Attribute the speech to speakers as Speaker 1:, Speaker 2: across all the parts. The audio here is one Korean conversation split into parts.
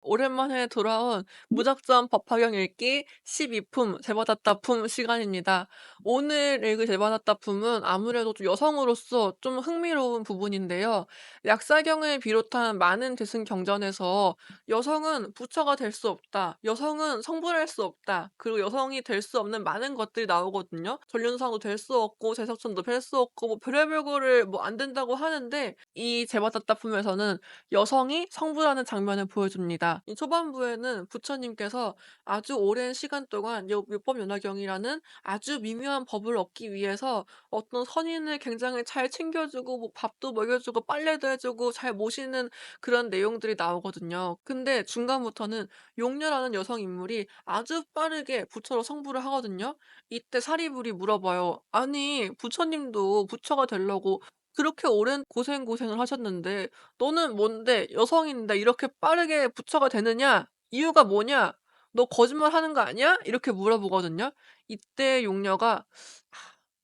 Speaker 1: 오랜만에 돌아온 무작정 법화경 읽기 12품 제받았다 품 시간입니다. 오늘 읽을 제받았다 품은 아무래도 좀 여성으로서 좀 흥미로운 부분인데요. 약사경을 비롯한 많은 대승 경전에서 여성은 부처가 될 수 없다, 여성은 성불할 수 없다, 그리고 여성이 될 수 없는 많은 것들이 나오거든요. 전륜상도 될 수 없고 제석천도 될 수 없고 뭐 별의별 거를 뭐 안 된다고 하는데, 이 제받았다 품에서는 여성이 성불하는 장면을 보여줍니다. 이 초반부에는 부처님께서 아주 오랜 시간 동안 율법연화경이라는 아주 미묘한 법을 얻기 위해서 어떤 선인을 굉장히 잘 챙겨주고 뭐 밥도 먹여주고 빨래도 해주고 잘 모시는 그런 내용들이 나오거든요. 근데 중간부터는 용녀라는 여성 인물이 아주 빠르게 부처로 성불을 하거든요. 이때 사리불이 물어봐요. 아니, 부처님도 부처가 되려고 그렇게 오랜 고생을 하셨는데 "너는 뭔데 여성인데 이렇게 빠르게 부처가 되느냐? 이유가 뭐냐? 너 거짓말하는 거 아니야?" 이렇게 물어보거든요. 이때 용녀가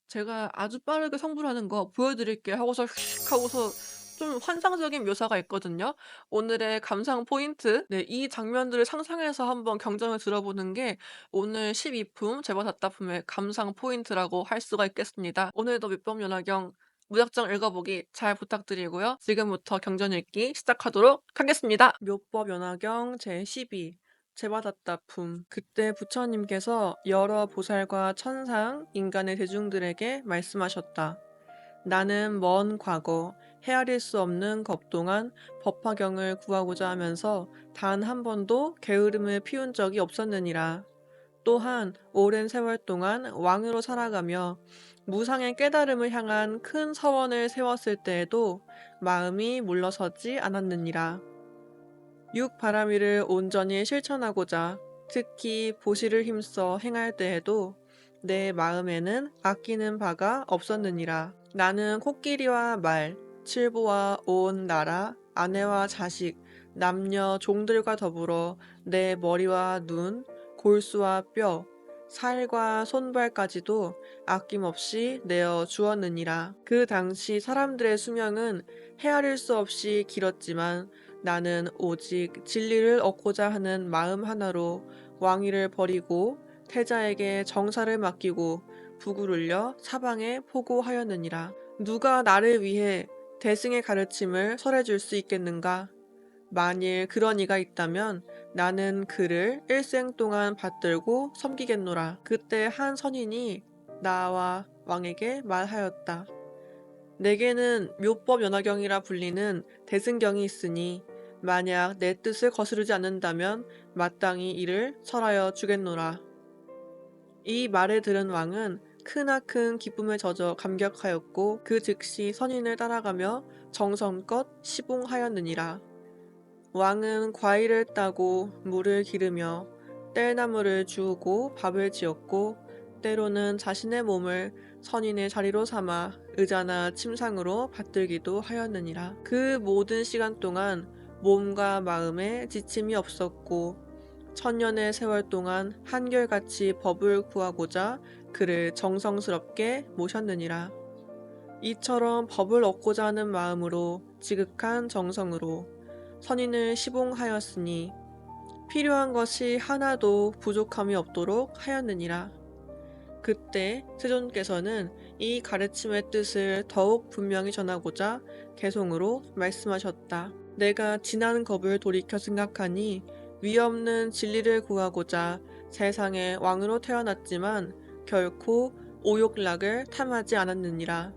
Speaker 1: 제가 아주 빠르게 성불하는 거 보여드릴게요." 하고서 휙 하고서 좀 환상적인 묘사가 있거든요. 오늘의 감상 포인트, 이 장면들을 상상해서 한번 경전을 들어보는 게 오늘 12품 제바다따품의 감상 포인트라고 할 수가 있겠습니다. 오늘도 밑법연화경 무작정 읽어보기 잘 부탁드리고요. 지금부터 경전 읽기 시작하도록 하겠습니다. 묘법연화경 제12 제받았다 품. 그때 부처님께서 여러 보살과 천상, 인간의 대중들에게 말씀하셨다. 나는 먼 과거, 헤아릴 수 없는 겁 동안 법화경을 구하고자 하면서 단 한 번도 게으름을 피운 적이 없었느니라. 또한 오랜 세월 동안 왕으로 살아가며 무상의 깨달음을 향한 큰 서원을 세웠을 때에도 마음이 물러서지 않았느니라. 육바라밀을 온전히 실천하고자 특히 보시를 힘써 행할 때에도 내 마음에는 아끼는 바가 없었느니라. 나는 코끼리와 말, 칠보와 온 나라, 아내와 자식, 남녀 종들과 더불어 내 머리와 눈, 골수와 뼈, 살과 손발까지도 아낌없이 내어 주었느니라. 그 당시 사람들의 수명은 헤아릴 수 없이 길었지만 나는 오직 진리를 얻고자 하는 마음 하나로 왕위를 버리고 태자에게 정사를 맡기고 북을 울려 사방에 포고하였느니라. 누가 나를 위해 대승의 가르침을 설해줄 수 있겠는가? 만일 그런 이가 있다면 나는 그를 일생 동안 받들고 섬기겠노라. 그때 한 선인이 나와 왕에게 말하였다. 내게는 묘법연화경이라 불리는 대승경이 있으니 만약 내 뜻을 거스르지 않는다면 마땅히 이를 설하여 주겠노라. 이 말을 들은 왕은 크나큰 기쁨에 젖어 감격하였고 그 즉시 선인을 따라가며 정성껏 시봉하였느니라. 왕은 과일을 따고 물을 기르며 뗄나무를 주우고 밥을 지었고 때로는 자신의 몸을 선인의 자리로 삼아 의자나 침상으로 받들기도 하였느니라. 그 모든 시간 동안 몸과 마음에 지침이 없었고 천년의 세월 동안 한결같이 법을 구하고자 그를 정성스럽게 모셨느니라. 이처럼 법을 얻고자 하는 마음으로 지극한 정성으로 선인을 시봉하였으니 필요한 것이 하나도 부족함이 없도록 하였느니라. 그때 세존께서는 이 가르침의 뜻을 더욱 분명히 전하고자 개송으로 말씀하셨다. 내가 지난 겁을 돌이켜 생각하니 위없는 진리를 구하고자 세상의 왕으로 태어났지만 결코 오욕락을 탐하지 않았느니라.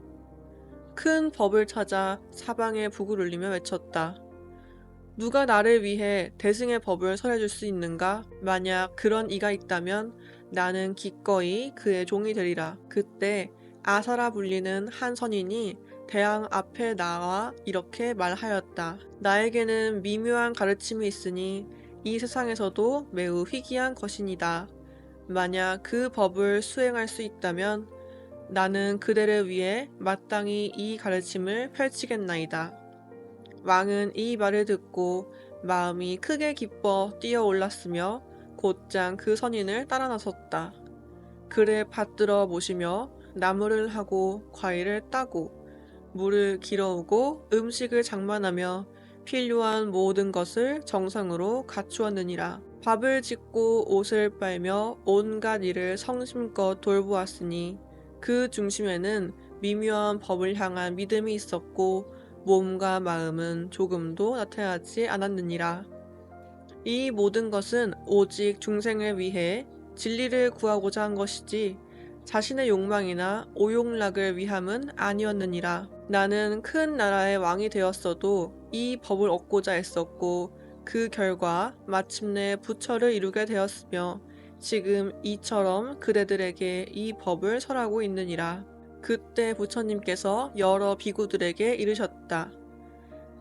Speaker 1: 큰 법을 찾아 사방에 북을 울리며 외쳤다. 누가 나를 위해 대승의 법을 설해줄 수 있는가? 만약 그런 이가 있다면 나는 기꺼이 그의 종이 되리라. 그때 아사라 불리는 한 선인이 대왕 앞에 나와 이렇게 말하였다. 나에게는 미묘한 가르침이 있으니 이 세상에서도 매우 희귀한 것이니다. 만약 그 법을 수행할 수 있다면 나는 그대를 위해 마땅히 이 가르침을 펼치겠나이다. 왕은 이 말을 듣고 마음이 크게 기뻐 뛰어올랐으며 곧장 그 선인을 따라 나섰다. 그를 받들어 모시며 나무를 하고 과일을 따고 물을 길어오고 음식을 장만하며 필요한 모든 것을 정성으로 갖추었느니라. 밥을 짓고 옷을 빨며 온갖 일을 성심껏 돌보았으니 그 중심에는 미묘한 법을 향한 믿음이 있었고 몸과 마음은 조금도 나타나지 않았느니라. 이 모든 것은 오직 중생을 위해 진리를 구하고자 한 것이지 자신의 욕망이나 오욕락을 위함은 아니었느니라. 나는 큰 나라의 왕이 되었어도 이 법을 얻고자 했었고 그 결과 마침내 부처를 이루게 되었으며 지금 이처럼 그대들에게 이 법을 설하고 있느니라. 그때 부처님께서 여러 비구들에게 이르셨다.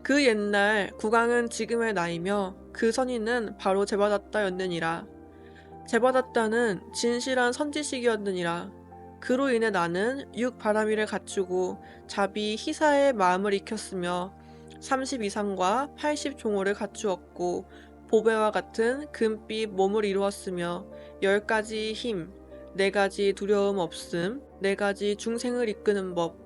Speaker 1: 그 옛날 국왕은 지금의 나이며 그 선인은 바로 제바다타였느니라. 제바다타는 진실한 선지식이었느니라. 그로 인해 나는 육바라밀을 갖추고 자비 희사의 마음을 익혔으며 30 이상과 80 종호를 갖추었고 보배와 같은 금빛 몸을 이루었으며 10가지 힘, 4가지 두려움 없음, 4가지 중생을 이끄는 법,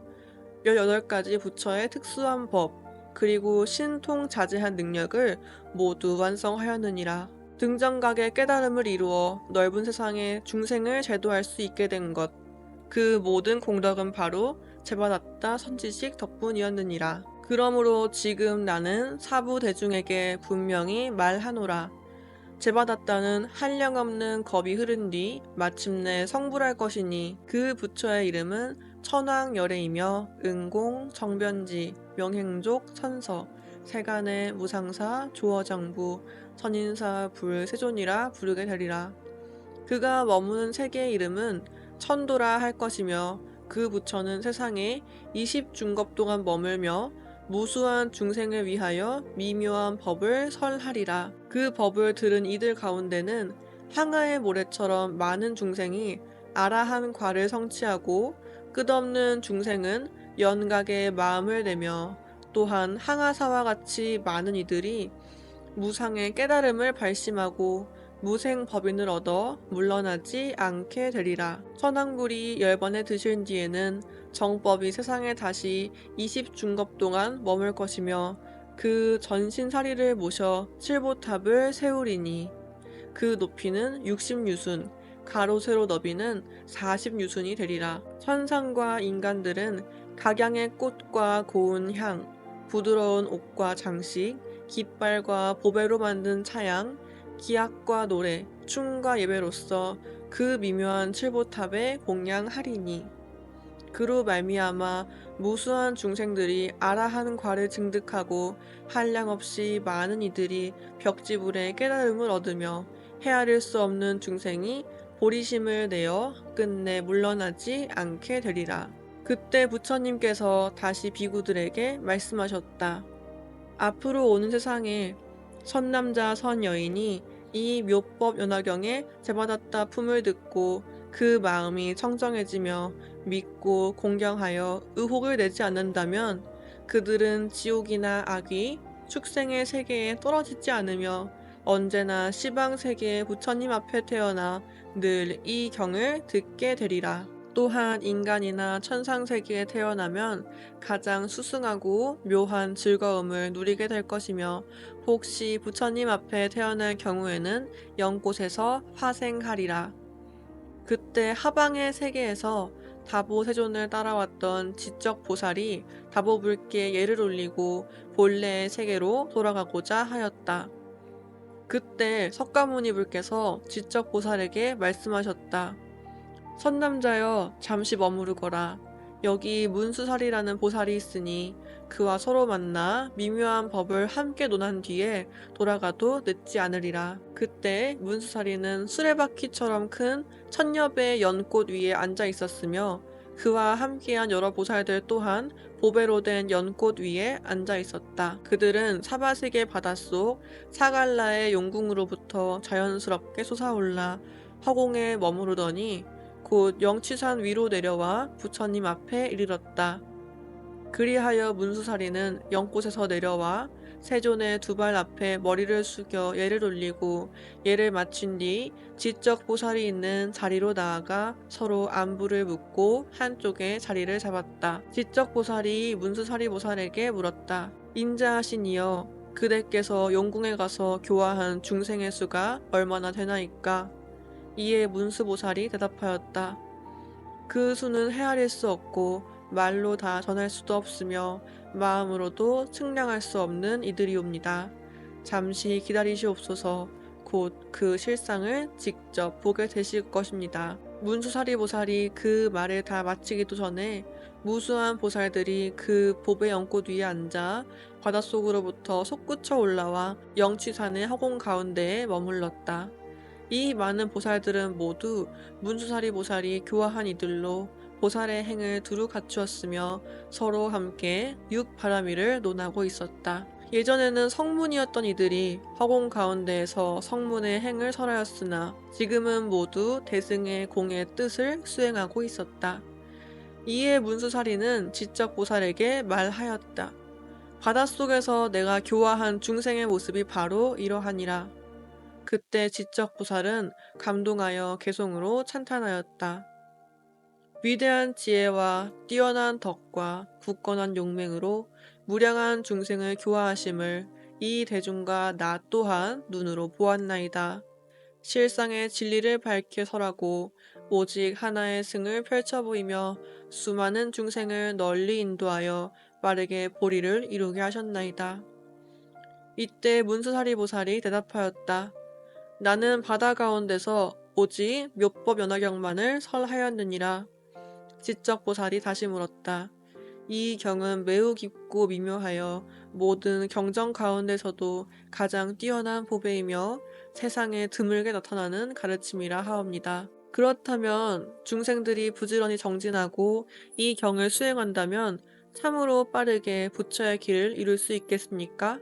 Speaker 1: 18가지 부처의 특수한 법, 그리고 신통자제한 능력을 모두 완성하였느니라. 등정각의 깨달음을 이루어 넓은 세상에 중생을 제도할 수 있게 된 것. 그 모든 공덕은 바로 제바다타 선지식 덕분이었느니라. 그러므로 지금 나는 사부 대중에게 분명히 말하노라. 제바다타는 한량없는 겁이 흐른 뒤 마침내 성불할 것이니 그 부처의 이름은 천왕열애이며 은공, 정변지, 명행족, 선서, 세간의 무상사, 조어장부, 선인사, 불세존이라 부르게 되리라. 그가 머무는 세계의 이름은 천도라 할 것이며 그 부처는 세상에 20중겁 동안 머물며 무수한 중생을 위하여 미묘한 법을 설하리라. 그 법을 들은 이들 가운데는 항아의 모래처럼 많은 중생이 아라한 과를 성취하고 끝없는 중생은 연각에 마음을 내며 또한 항아사와 같이 많은 이들이 무상의 깨달음을 발심하고 무생법인을 얻어 물러나지 않게 되리라. 천왕불이 10번에 드신 뒤에는 정법이 세상에 다시 20중겁 동안 머물 것이며 그 전신사리를 모셔 칠보탑을 세우리니 그 높이는 60유순, 가로 세로 너비는 40유순이 되리라. 천상과 인간들은 각양의 꽃과 고운 향, 부드러운 옷과 장식, 깃발과 보배로 만든 차양, 기악과 노래, 춤과 예배로서 그 미묘한 칠보탑에 공양하리니 그로 말미암아 무수한 중생들이 아라한 과를 증득하고 한량없이 많은 이들이 벽지불의 깨달음을 얻으며 헤아릴 수 없는 중생이 보리심을 내어 끝내 물러나지 않게 되리라. 그때 부처님께서 다시 비구들에게 말씀하셨다. 앞으로 오는 세상에 선남자 선여인이 이 묘법 연화경의 제바다타 품을 듣고 그 마음이 청정해지며 믿고 공경하여 의혹을 내지 않는다면 그들은 지옥이나 악귀, 축생의 세계에 떨어지지 않으며 언제나 시방세계의 부처님 앞에 태어나 늘 이 경을 듣게 되리라. 또한 인간이나 천상세계에 태어나면 가장 수승하고 묘한 즐거움을 누리게 될 것이며 혹시 부처님 앞에 태어날 경우에는 영곳에서 화생하리라. 그때 하방의 세계에서 다보세존을 따라왔던 지적보살이 다보불께 예를 올리고 본래의 세계로 돌아가고자 하였다. 그때 석가모니불께서 지적보살에게 말씀하셨다. 선남자여 잠시 머무르거라. 여기 문수살이라는 보살이 있으니 그와 서로 만나 미묘한 법을 함께 논한 뒤에 돌아가도 늦지 않으리라. 그때 문수살이는 수레바퀴처럼 큰 천여배의 연꽃 위에 앉아 있었으며 그와 함께한 여러 보살들 또한 보배로 된 연꽃 위에 앉아 있었다. 그들은 사바세계 바닷속 사갈라의 용궁으로부터 자연스럽게 솟아올라 허공에 머무르더니 곧 영치산 위로 내려와 부처님 앞에 이르렀다. 그리하여 문수살이는 연꽃에서 내려와 세존의 두 발 앞에 머리를 숙여 예를 올리고 예를 마친 뒤 지적보살이 있는 자리로 나아가 서로 안부를 묻고 한쪽에 자리를 잡았다. 지적보살이 문수살이 보살에게 물었다. 인자하신 이여, 그대께서 용궁에 가서 교화한 중생의 수가 얼마나 되나이까? 이에 문수보살이 대답하였다. 그 수는 헤아릴 수 없고 말로 다 전할 수도 없으며 마음으로도 측량할 수 없는 이들이옵니다. 잠시 기다리시옵소서. 곧 그 실상을 직접 보게 되실 것입니다. 문수사리 보살이 그 말을 다 마치기도 전에 무수한 보살들이 그 보배 연꽃 위에 앉아 바닷속으로부터 솟구쳐 올라와 영취산의 허공 가운데에 머물렀다. 이 많은 보살들은 모두 문수사리 보살이 교화한 이들로 보살의 행을 두루 갖추었으며 서로 함께 육바라미를 논하고 있었다. 예전에는 성문이었던 이들이 허공 가운데에서 성문의 행을 설하였으나 지금은 모두 대승의 공의 뜻을 수행하고 있었다. 이에 문수사리는 지적 보살에게 말하였다. 바닷속에서 내가 교화한 중생의 모습이 바로 이러하니라. 그때 지적 보살은 감동하여 개송으로 찬탄하였다. 위대한 지혜와 뛰어난 덕과 굳건한 용맹으로 무량한 중생을 교화하심을 이 대중과 나 또한 눈으로 보았나이다. 실상의 진리를 밝혀 설하고 오직 하나의 승을 펼쳐 보이며 수많은 중생을 널리 인도하여 빠르게 보리를 이루게 하셨나이다. 이때 문수사리 보살이 대답하였다. 나는 바다 가운데서 오직 묘법연화경만을 설하였느니라. 지적보살이 다시 물었다. 이 경은 매우 깊고 미묘하여 모든 경전 가운데서도 가장 뛰어난 보배이며 세상에 드물게 나타나는 가르침이라 하옵니다. 그렇다면 중생들이 부지런히 정진하고 이 경을 수행한다면 참으로 빠르게 부처의 길을 이룰 수 있겠습니까?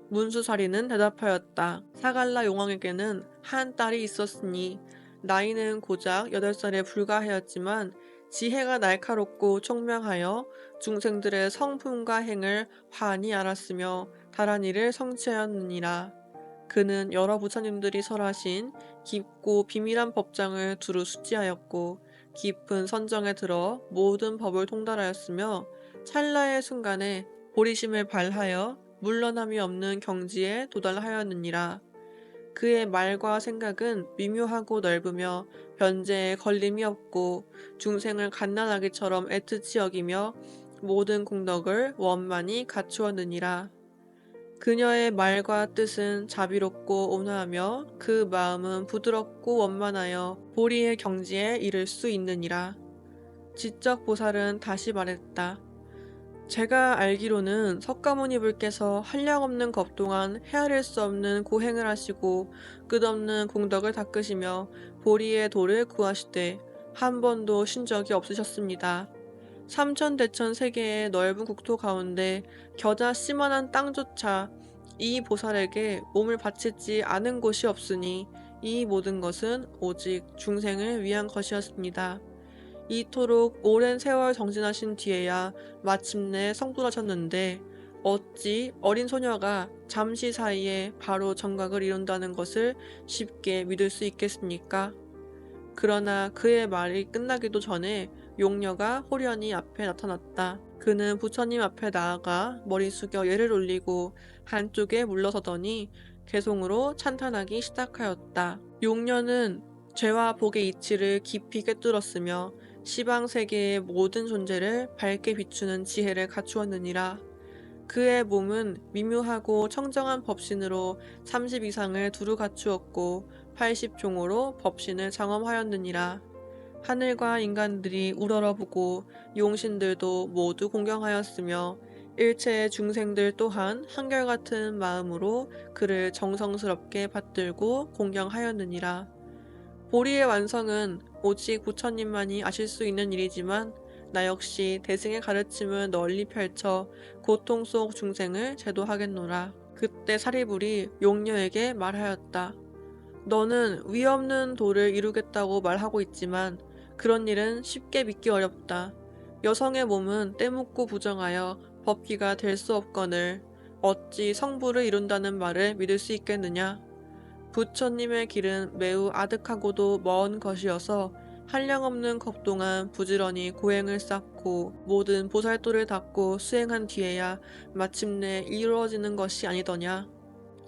Speaker 1: 문수사리는 대답하였다. 사갈라 용왕에게는 한 딸이 있었으니 나이는 고작 8살에 불과하였지만 지혜가 날카롭고 총명하여 중생들의 성품과 행을 환히 알았으며 다란 일을 성취하였느니라. 그는 여러 부처님들이 설하신 깊고 비밀한 법장을 두루 숙지하였고 깊은 선정에 들어 모든 법을 통달하였으며 찰나의 순간에 보리심을 발하여 물러남이 없는 경지에 도달하였느니라. 그의 말과 생각은 미묘하고 넓으며 변제에 걸림이 없고 중생을 갓난아기처럼 애틋히 여기며 모든 공덕을 원만히 갖추었느니라. 그녀의 말과 뜻은 자비롭고 온화하며 그 마음은 부드럽고 원만하여 보리의 경지에 이를 수 있느니라. 지적 보살은 다시 말했다. 제가 알기로는 석가모니 불께서 한량없는 겁 동안 헤아릴 수 없는 고행을 하시고 끝없는 공덕을 닦으시며 보리의 도를 구하시되 한 번도 쉰 적이 없으셨습니다. 삼천대천 세계의 넓은 국토 가운데 겨자 씨만한 땅조차 이 보살에게 몸을 바치지 않은 곳이 없으니 이 모든 것은 오직 중생을 위한 것이었습니다. 이토록 오랜 세월 정진하신 뒤에야 마침내 성불하셨는데 어찌 어린 소녀가 잠시 사이에 바로 정각을 이룬다는 것을 쉽게 믿을 수 있겠습니까? 그러나 그의 말이 끝나기도 전에 용녀가 호련히 앞에 나타났다. 그는 부처님 앞에 나아가 머리 숙여 예를 올리고 한쪽에 물러서더니 개송으로 찬탄하기 시작하였다. 용녀는 죄와 복의 이치를 깊이 꿰뚫었으며 시방세계의 모든 존재를 밝게 비추는 지혜를 갖추었느니라. 그의 몸은 미묘하고 청정한 법신으로 30 이상을 두루 갖추었고 80종으로 법신을 장엄하였느니라. 하늘과 인간들이 우러러보고 용신들도 모두 공경하였으며 일체의 중생들 또한 한결같은 마음으로 그를 정성스럽게 받들고 공경하였느니라. 보리의 완성은 오직 부처님만이 아실 수 있는 일이지만 나 역시 대승의 가르침을 널리 펼쳐 고통 속 중생을 제도하겠노라. 그때 사리불이 용녀에게 말하였다. 너는 위없는 도를 이루겠다고 말하고 있지만 그런 일은 쉽게 믿기 어렵다. 여성의 몸은 때묻고 부정하여 법기가 될 수 없거늘 어찌 성부를 이룬다는 말을 믿을 수 있겠느냐? 부처님의 길은 매우 아득하고도 먼 것이어서 한량없는 겁 동안 부지런히 고행을 쌓고 모든 보살도를 닦고 수행한 뒤에야 마침내 이루어지는 것이 아니더냐.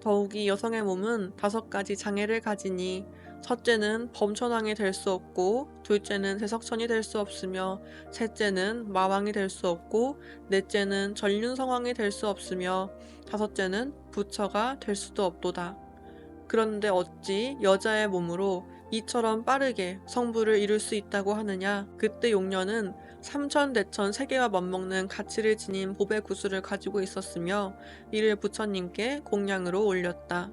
Speaker 1: 더욱이 여성의 몸은 5가지 장애를 가지니 첫째는 범천왕이 될 수 없고, 둘째는 세석천이 될 수 없으며, 셋째는 마왕이 될 수 없고, 넷째는 전륜성왕이 될 수 없으며, 다섯째는 부처가 될 수도 없도다. 그런데 어찌 여자의 몸으로 이처럼 빠르게 성부를 이룰 수 있다고 하느냐. 그때 용녀는 삼천대천 세계와 맞먹는 가치를 지닌 보배 구슬을 가지고 있었으며 이를 부처님께 공양으로 올렸다.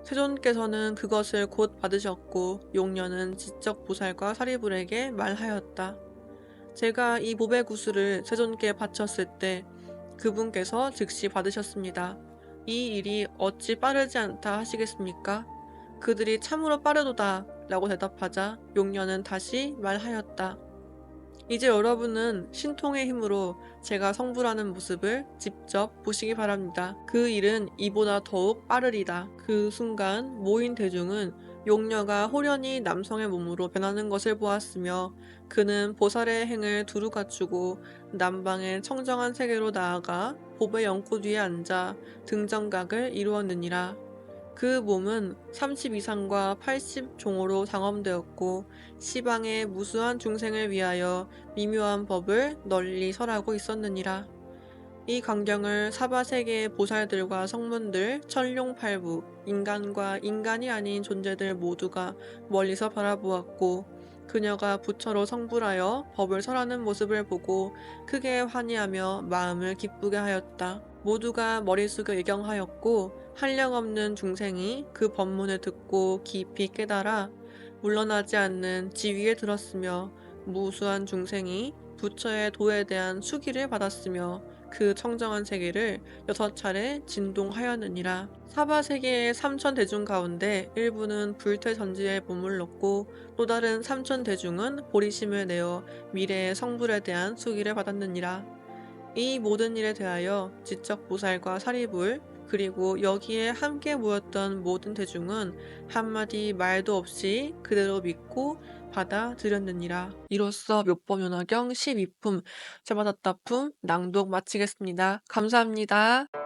Speaker 1: 세존께서는 그것을 곧 받으셨고 용녀는 지적 보살과 사리불에게 말하였다. 제가 이 보배 구슬을 세존께 바쳤을 때 그분께서 즉시 받으셨습니다. 이 일이 어찌 빠르지 않다 하시겠습니까? 그들이 참으로 빠르도다 라고 대답하자 용녀는 다시 말하였다. 이제 여러분은 신통의 힘으로 제가 성불하는 모습을 직접 보시기 바랍니다. 그 일은 이보다 더욱 빠르리다. 그 순간 모인 대중은 용녀가 호련히 남성의 몸으로 변하는 것을 보았으며 그는 보살의 행을 두루 갖추고 남방의 청정한 세계로 나아가 보배 연꽃 위에 앉아 등정각을 이루었느니라. 그 몸은 30이상과 80종으로 장엄되었고 시방의 무수한 중생을 위하여 미묘한 법을 널리 설하고 있었느니라. 이 광경을 사바세계의 보살들과 성문들, 천룡팔부, 인간과 인간이 아닌 존재들 모두가 멀리서 바라보았고 그녀가 부처로 성불하여 법을 설하는 모습을 보고 크게 환희하며 마음을 기쁘게 하였다. 모두가 머리 숙여 예경하였고 한량없는 중생이 그 법문을 듣고 깊이 깨달아 물러나지 않는 지위에 들었으며 무수한 중생이 부처의 도에 대한 수기를 받았으며 그 청정한 세계를 6차례 진동하였느니라. 사바세계의 삼천대중 가운데 일부는 불퇴전지에 머물렀고 또 다른 삼천대중은 보리심을 내어 미래의 성불에 대한 수기를 받았느니라. 이 모든 일에 대하여 지적보살과 사리불 그리고 여기에 함께 모였던 모든 대중은 한마디 말도 없이 그대로 믿고 받아들였느니라. 이로써 묘법연화경 12품 제바다따품 낭독 마치겠습니다. 감사합니다.